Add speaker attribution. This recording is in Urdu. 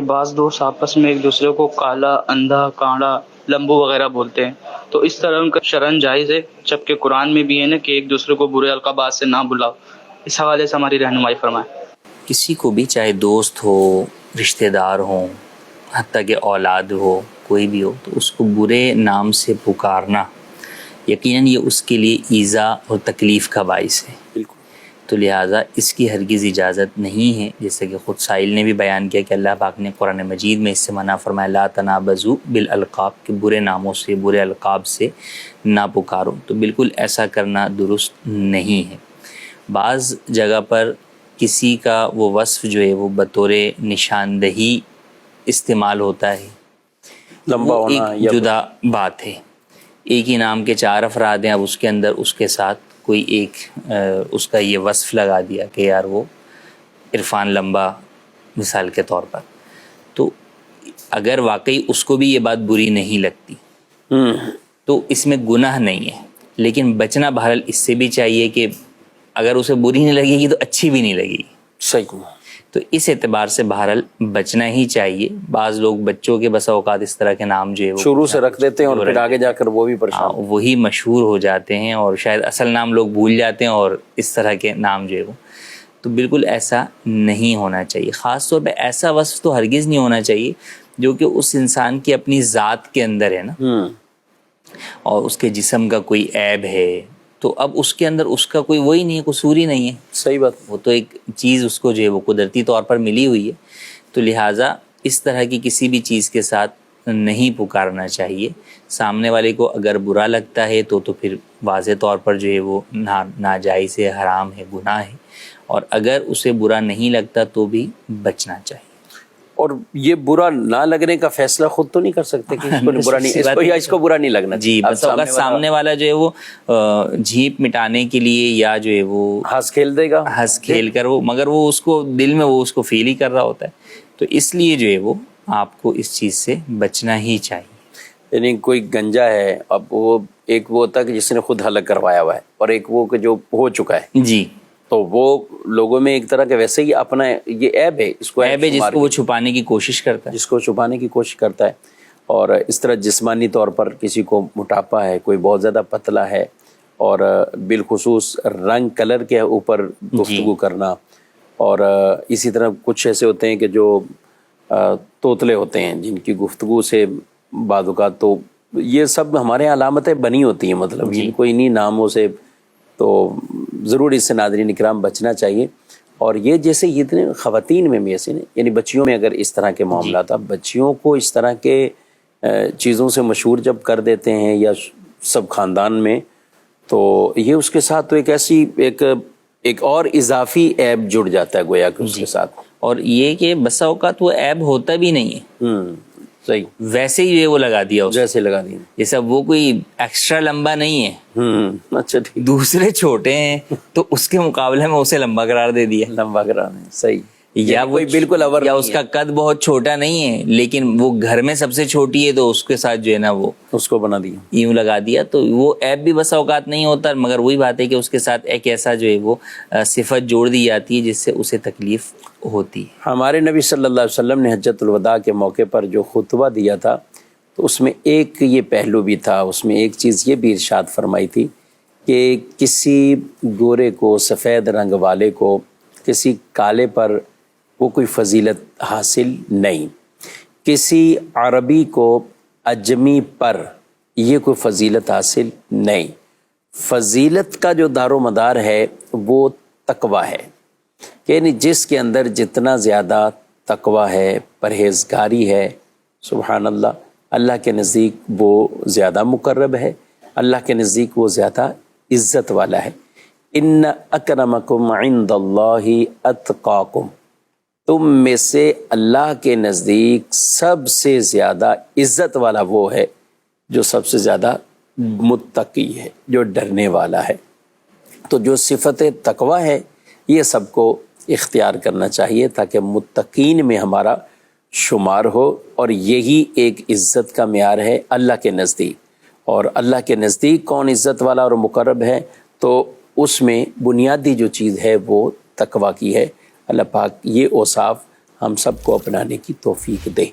Speaker 1: بعض دوست آپس میں ایک دوسرے کو کالا، اندھا، کانڑا، لمبو وغیرہ بولتے ہیں، تو اس طرح ان کا شرعاً جائز ہے، جبکہ قرآن میں بھی ہے نا کہ ایک دوسرے کو برے القابات سے نہ بلاؤ۔ اس حوالے سے ہماری رہنمائی فرمائیں۔
Speaker 2: کسی کو بھی چاہے دوست ہو، رشتہ دار ہوں، حتیٰ کہ اولاد ہو، کوئی بھی ہو، تو اس کو برے نام سے پکارنا یقیناً یہ اس کے لیے ایذا اور تکلیف کا باعث ہے، تو لہٰذا اس کی ہرگز اجازت نہیں ہے، جیسے کہ خود سائل نے بھی بیان کیا کہ اللہ پاک نے قرآن مجید میں اس سے منع فرمایا لا تنابزوا بالالقاب، کہ برے ناموں سے، برے القاب سے نہ پکارو، تو بالکل ایسا کرنا درست نہیں ہے۔ بعض جگہ پر کسی کا وہ وصف جو ہے وہ بطور نشاندہی استعمال ہوتا ہے،
Speaker 3: لمبا
Speaker 2: وہ
Speaker 3: ہونا
Speaker 2: ایک جدا بات ہے۔ ایک ہی نام کے 4 افراد ہیں، اب اس کے اندر اس کے ساتھ کوئی ایک اس کا یہ وصف لگا دیا کہ یار وہ عرفان لمبا مثال کے طور پر، تو اگر واقعی اس کو بھی یہ بات بری نہیں لگتی تو اس میں گناہ نہیں ہے، لیکن بچنا بہرحال اس سے بھی چاہیے کہ اگر اسے بری نہیں لگے گی تو اچھی بھی نہیں لگے گی،
Speaker 3: صحیح،
Speaker 2: تو اس اعتبار سے بہرحال بچنا ہی چاہیے۔ بعض لوگ بچوں کے بسا اوقات اس طرح کے نام جو ہے وہ
Speaker 3: شروع سے رکھ دیتے ہیں اور پھر آگے جا کر وہ بھی پریشان،
Speaker 2: وہی مشہور ہو جاتے ہیں اور شاید اصل نام لوگ بھول جاتے ہیں، اور اس طرح کے نام جو ہے وہ، تو بالکل ایسا نہیں ہونا چاہیے۔ خاص طور پہ ایسا وصف تو ہرگز نہیں ہونا چاہیے جو کہ اس انسان کی اپنی ذات کے اندر ہے نا، اور اس کے جسم کا کوئی عیب ہے، تو اب اس کے اندر اس کا کوئی وہی نہیں ہے، قصور ہی نہیں ہے،
Speaker 3: صحیح بات،
Speaker 2: وہ تو ایک چیز اس کو جو ہے وہ قدرتی طور پر ملی ہوئی ہے، تو لہٰذا اس طرح کی کسی بھی چیز کے ساتھ نہیں پکارنا چاہیے۔ سامنے والے کو اگر برا لگتا ہے تو پھر واضح طور پر جو ہے وہ ناجائز ہے، حرام ہے، گناہ ہے، اور اگر اسے برا نہیں لگتا تو بھی بچنا چاہیے۔
Speaker 3: اور یہ برا نہ لگنے کا فیصلہ خود تو نہیں کر سکتے کہ اس کو برا نہیں، اس کو یا اس کو برا نہیں لگنا،
Speaker 2: جی، بس اوقات سامنے والا جو ہے وہ جھیپ مٹانے کے لیے یا جو ہے وہ
Speaker 3: ہنس کھیل دے گا،
Speaker 2: ہنس کھیل کر وہ، مگر وہ اس کو دل میں وہ اس کو فیل ہی کر رہا ہوتا ہے، تو اس لیے جو ہے وہ آپ کو اس چیز سے بچنا ہی چاہیے۔
Speaker 3: یعنی کوئی گنجا ہے، اب وہ ایک وہ ہوتا ہے کہ جس نے خود ہلاک کروایا ہوا ہے، اور ایک وہ کہ جو ہو چکا ہے،
Speaker 2: جی،
Speaker 3: تو وہ لوگوں میں ایک طرح کے ویسے ہی اپنا یہ عیب ہے، اس کو
Speaker 2: عیب ہے جس کو وہ چھپانے کی کوشش کرتا ہے،
Speaker 3: جس کو چھپانے کی کوشش کرتا ہے۔ اور اس طرح جسمانی طور پر کسی کو موٹاپا ہے، کوئی بہت زیادہ پتلا ہے، اور بالخصوص رنگ کلر کے اوپر گفتگو کرنا، اور اسی طرح کچھ ایسے ہوتے ہیں کہ جو توتلے ہوتے ہیں جن کی گفتگو سے بعض اوقات، تو یہ سب ہمارے علامتیں بنی ہوتی ہیں، مطلب ان کو انہی ناموں سے، تو ضرور اس سے ناظرین اکرام بچنا چاہیے۔ اور یہ جیسے اتنے خواتین میں بھی ایسے یعنی بچیوں میں اگر اس طرح کے معاملات، اب بچیوں کو اس طرح کے چیزوں سے مشہور جب کر دیتے ہیں یا سب خاندان میں، تو یہ اس کے ساتھ تو ایک ایسی ایک اور اضافی عیب جڑ جاتا ہے گویا کہ اس کے ساتھ،
Speaker 2: اور یہ کہ بسا اوقات وہ عیب ہوتا بھی نہیں ہے،
Speaker 3: صحیح،
Speaker 2: ویسے ہی وہ لگا دیا،
Speaker 3: جیسے لگا دیا،
Speaker 2: جیسا وہ کوئی ایکسٹرا لمبا نہیں ہے،
Speaker 3: اچھا ٹھیک،
Speaker 2: دوسرے چھوٹے ہیں تو اس کے مقابلے میں اسے لمبا قرار دے دیا،
Speaker 3: لمبا قرار دیں، صحیح،
Speaker 2: یا وہ
Speaker 3: بالکل اور
Speaker 2: یا اس کا قد بہت چھوٹا نہیں ہے لیکن وہ گھر میں سب سے چھوٹی ہے، تو اس کے ساتھ جو ہے نا وہ
Speaker 3: اس کو بنا دیا،
Speaker 2: یوں لگا دیا، تو وہ عیب بھی بسا اوقات نہیں ہوتا، مگر وہی بات ہے کہ اس کے ساتھ ایک ایسا جو ہے وہ صفت جوڑ دی جاتی ہے جس سے اسے تکلیف ہوتی ہے۔
Speaker 3: ہمارے نبی صلی اللہ علیہ وسلم نے حجۃ الوداع کے موقع پر جو خطبہ دیا تھا، تو اس میں ایک یہ پہلو بھی تھا، اس میں ایک چیز یہ بھی ارشاد فرمائی تھی کہ کسی گورے کو، سفید رنگ والے کو، کسی کالے پر وہ کوئی فضیلت حاصل نہیں، کسی عربی کو اجمی پر یہ کوئی فضیلت حاصل نہیں، فضیلت کا جو دار و مدار ہے وہ تقوی ہے، یعنی جس کے اندر جتنا زیادہ تقوی ہے، پرہیزگاری ہے، سبحان اللہ، اللہ کے نزدیک وہ زیادہ مقرب ہے، اللہ کے نزدیک وہ زیادہ عزت والا ہے۔ ان اکرمکم عند اللہ اتقاکم، تم میں سے اللہ کے نزدیک سب سے زیادہ عزت والا وہ ہے جو سب سے زیادہ متقی ہے، جو ڈرنے والا ہے۔ تو جو صفت تقوی ہے یہ سب کو اختیار کرنا چاہیے تاکہ متقین میں ہمارا شمار ہو، اور یہی ایک عزت کا معیار ہے اللہ کے نزدیک۔ اور اللہ کے نزدیک کون عزت والا اور مقرب ہے، تو اس میں بنیادی جو چیز ہے وہ تقوی کی ہے۔ اللہ پاک یہ اوصاف ہم سب کو اپنانے کی توفیق دے.